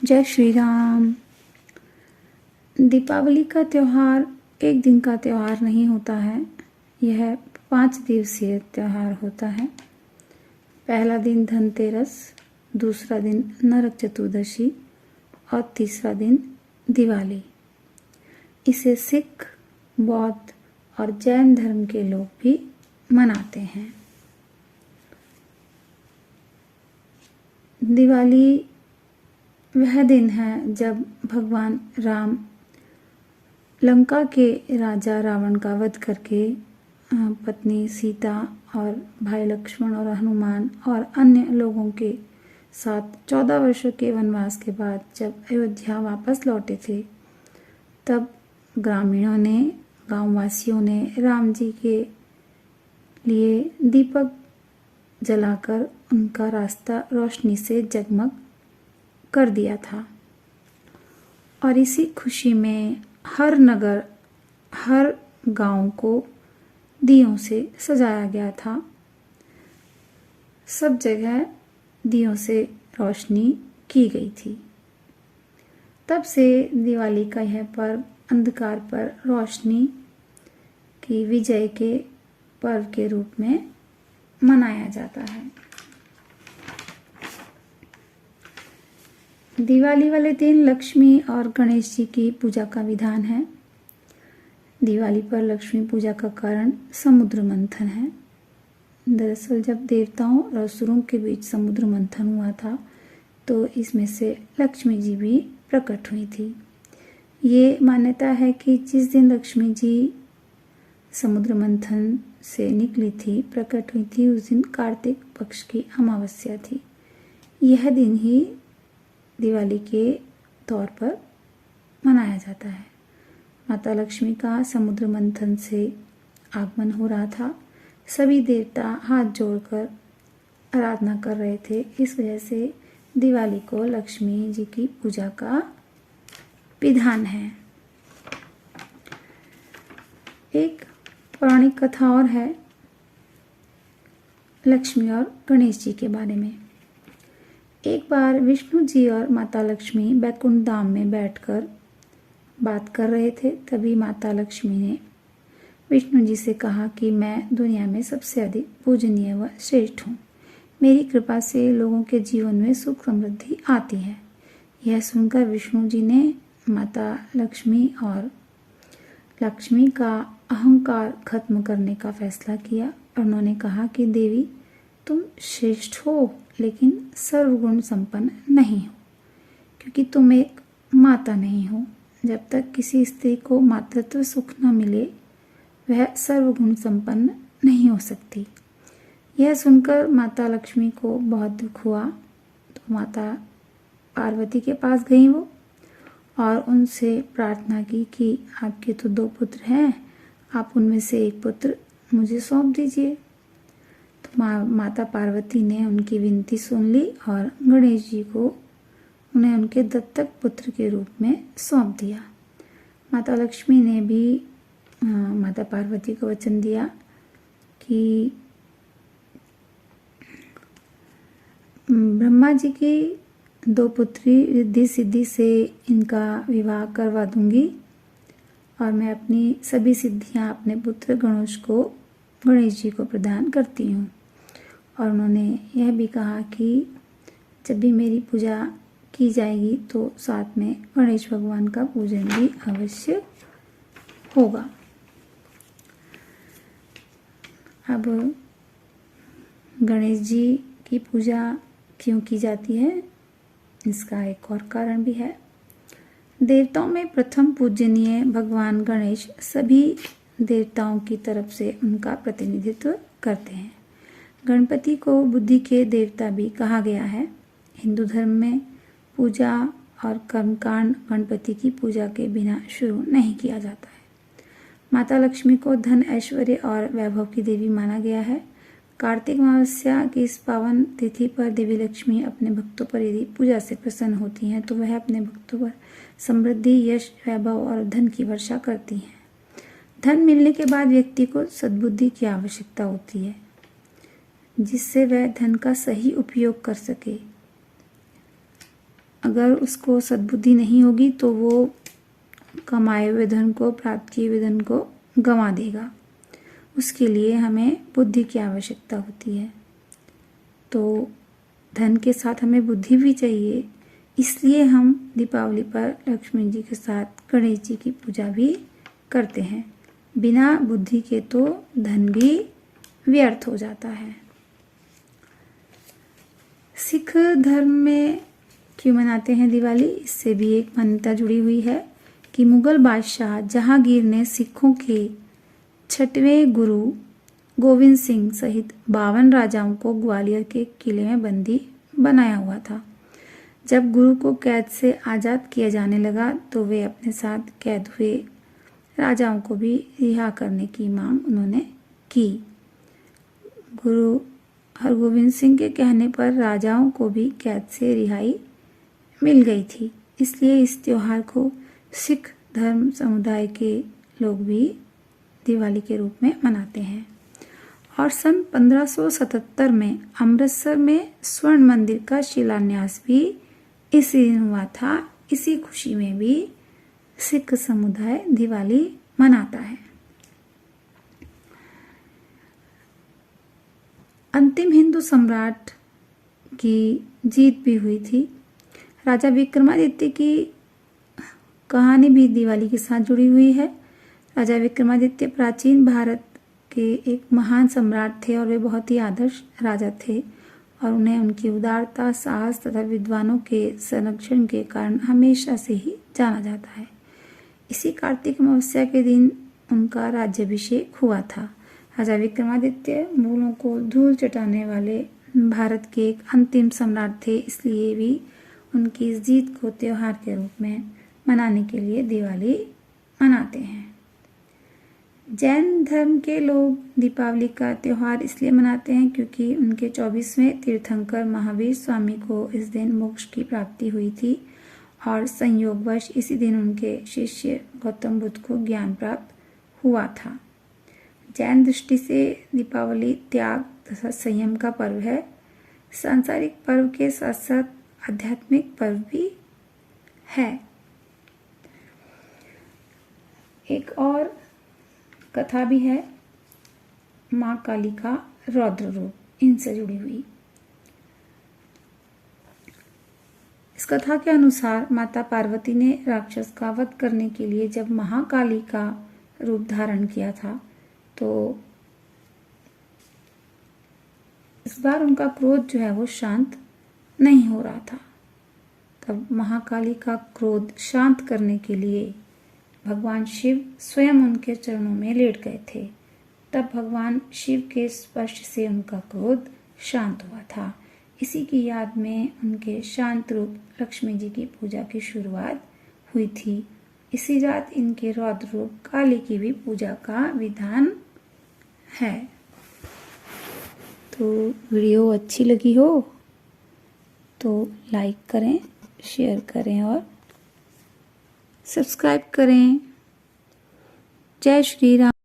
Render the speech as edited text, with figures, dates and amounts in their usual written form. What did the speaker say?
जय श्री राम। दीपावली का त्यौहार एक दिन का त्यौहार नहीं होता है, यह 5 दिवसीय त्यौहार होता है। पहला दिन धनतेरस, दूसरा दिन नरक चतुर्दशी और तीसरा दिन दिवाली। इसे सिख, बौद्ध और जैन धर्म के लोग भी मनाते हैं। दिवाली वह दिन है जब भगवान राम लंका के राजा रावण का वध करके पत्नी सीता और भाई लक्ष्मण और हनुमान और अन्य लोगों के साथ 14 वर्षों के वनवास के बाद जब अयोध्या वापस लौटे थे, तब ग्रामीणों ने, गांववासियों ने राम जी के लिए दीपक जलाकर उनका रास्ता रोशनी से जगमग कर दिया था। और इसी खुशी में हर नगर, हर गांव को दियों से सजाया गया था। सब जगह दियों से रोशनी की गई थी। तब से दिवाली का यह पर्व अंधकार पर रोशनी की विजय के पर्व के रूप में मनाया जाता है। दिवाली वाले दिन लक्ष्मी और गणेश जी की पूजा का विधान है। दिवाली पर लक्ष्मी पूजा का कारण समुद्र मंथन है। दरअसल जब देवताओं और असुरों के बीच समुद्र मंथन हुआ था, तो इसमें से लक्ष्मी जी भी प्रकट हुई थी। ये मान्यता है कि जिस दिन लक्ष्मी जी समुद्र मंथन से निकली थी, प्रकट हुई थी, उस दिन कार्तिक पक्ष की अमावस्या थी। यह दिन ही दिवाली के तौर पर मनाया जाता है। माता लक्ष्मी का समुद्र मंथन से आगमन हो रहा था। सभी देवता हाथ जोड़कर आराधना कर रहे थे। इस वजह से दिवाली को लक्ष्मी जी की पूजा का विधान है। एक पौराणिक कथा और है लक्ष्मी और गणेश जी के बारे में। एक बार विष्णु जी और माता लक्ष्मी बैकुंठ धाम में बैठकर बात कर रहे थे। तभी माता लक्ष्मी ने विष्णु जी से कहा कि मैं दुनिया में सबसे अधिक पूजनीय व श्रेष्ठ हूँ। मेरी कृपा से लोगों के जीवन में सुख समृद्धि आती है। यह सुनकर विष्णु जी ने माता लक्ष्मी और लक्ष्मी का अहंकार खत्म करने का फैसला किया और उन्होंने कहा कि देवी, तुम श्रेष्ठ हो लेकिन सर्वगुण संपन्न नहीं हो, क्योंकि तुम एक माता नहीं हो। जब तक किसी स्त्री को मातृत्व सुख न मिले, वह सर्वगुण संपन्न नहीं हो सकती। यह सुनकर माता लक्ष्मी को बहुत दुख हुआ, तो माता पार्वती के पास गई वो और उनसे प्रार्थना की कि आपके तो 2 पुत्र हैं, आप उनमें से एक पुत्र मुझे सौंप दीजिए। तो माता पार्वती ने उनकी विनती सुन ली और गणेश जी को उन्हें उनके दत्तक पुत्र के रूप में सौंप दिया। माता लक्ष्मी ने भी माता पार्वती को वचन दिया कि ब्रह्मा जी की 2 पुत्री रिद्धि सिद्धि से इनका विवाह करवा दूंगी और मैं अपनी सभी सिद्धियां अपने पुत्र गणेश जी को प्रदान करती हूँ। और उन्होंने यह भी कहा कि जब भी मेरी पूजा की जाएगी तो साथ में गणेश भगवान का पूजन भी अवश्य होगा। अब गणेश जी की पूजा क्यों की जाती है, इसका एक और कारण भी है। देवताओं में प्रथम पूजनीय भगवान गणेश सभी देवताओं की तरफ से उनका प्रतिनिधित्व करते हैं। गणपति को बुद्धि के देवता भी कहा गया है। हिंदू धर्म में पूजा और कर्मकांड गणपति की पूजा के बिना शुरू नहीं किया जाता है। माता लक्ष्मी को धन, ऐश्वर्य और वैभव की देवी माना गया है। कार्तिक अमावस्या की इस पावन तिथि पर देवी लक्ष्मी अपने भक्तों पर यदि पूजा से प्रसन्न होती हैं, तो वह अपने भक्तों पर समृद्धि, यश, वैभव और धन की वर्षा करती हैं। धन मिलने के बाद व्यक्ति को सद्बुद्धि की आवश्यकता होती है, जिससे वह धन का सही उपयोग कर सके। अगर उसको सद्बुद्धि नहीं होगी तो वो कमाए हुए धन को, प्राप्त किए हुए धन को गंवा देगा। उसके लिए हमें बुद्धि की आवश्यकता होती है। तो धन के साथ हमें बुद्धि भी चाहिए, इसलिए हम दीपावली पर लक्ष्मी जी के साथ गणेश जी की पूजा भी करते हैं। बिना बुद्धि के तो धन भी व्यर्थ हो जाता है। सिख धर्म में क्यों मनाते हैं दिवाली? इससे भी एक मान्यता जुड़ी हुई है कि मुगल बादशाह जहांगीर ने सिखों के 6वें गुरु गोविंद सिंह सहित 52 राजाओं को ग्वालियर के किले में बंदी बनाया हुआ था। जब गुरु को कैद से आज़ाद किया जाने लगा तो वे अपने साथ कैद हुए राजाओं को भी रिहा करने की मांग उन्होंने की। गुरु हरगोविंद सिंह के कहने पर राजाओं को भी कैद से रिहाई मिल गई थी। इसलिए इस त्योहार को सिख धर्म समुदाय के लोग भी दिवाली के रूप में मनाते हैं। और सन 1577 में अमृतसर में स्वर्ण मंदिर का शिलान्यास भी इसी दिन हुआ था। इसी खुशी में भी सिख समुदाय दिवाली मनाता है। अंतिम हिंदू सम्राट की जीत भी हुई थी। राजा विक्रमादित्य की कहानी भी दिवाली के साथ जुड़ी हुई है। राजा विक्रमादित्य प्राचीन भारत के एक महान सम्राट थे और वे बहुत ही आदर्श राजा थे और उन्हें उनकी उदारता, साहस तथा विद्वानों के संरक्षण के कारण हमेशा से ही जाना जाता है। इसी कार्तिक अमावस्या के दिन उनका राज्याभिषेक हुआ था। राजा विक्रमादित्य मूलों को धूल चटाने वाले भारत के एक अंतिम सम्राट थे, इसलिए भी उनकी इस जीत को त्योहार के रूप में मनाने के लिए दिवाली मनाते हैं। जैन धर्म के लोग दीपावली का त्यौहार इसलिए मनाते हैं क्योंकि उनके 24वें तीर्थंकर महावीर स्वामी को इस दिन मोक्ष की प्राप्ति हुई थी और संयोगवश इसी दिन उनके शिष्य गौतम बुद्ध को ज्ञान प्राप्त हुआ था। जैन दृष्टि से दीपावली त्याग तथा संयम का पर्व है। सांसारिक पर्व के साथ साथ आध्यात्मिक पर्व भी है। एक और कथा भी है, माँ काली का रौद्र रूप, इनसे जुड़ी हुई। इस कथा के अनुसार माता पार्वती ने राक्षस का वध करने के लिए जब महाकाली का रूप धारण किया था तो इस बार उनका क्रोध जो है वो शांत नहीं हो रहा था। तब महाकाली का क्रोध शांत करने के लिए भगवान शिव स्वयं उनके चरणों में लेट गए थे। तब भगवान शिव के स्पर्श से उनका क्रोध शांत हुआ था। इसी की याद में उनके शांत रूप लक्ष्मी जी की पूजा की शुरुआत हुई थी। इसी रात इनके रौद्र रूप काली की भी पूजा का विधान है। तो वीडियो अच्छी लगी हो तो लाइक करें, शेयर करें और सब्सक्राइब करें। जय श्री राम।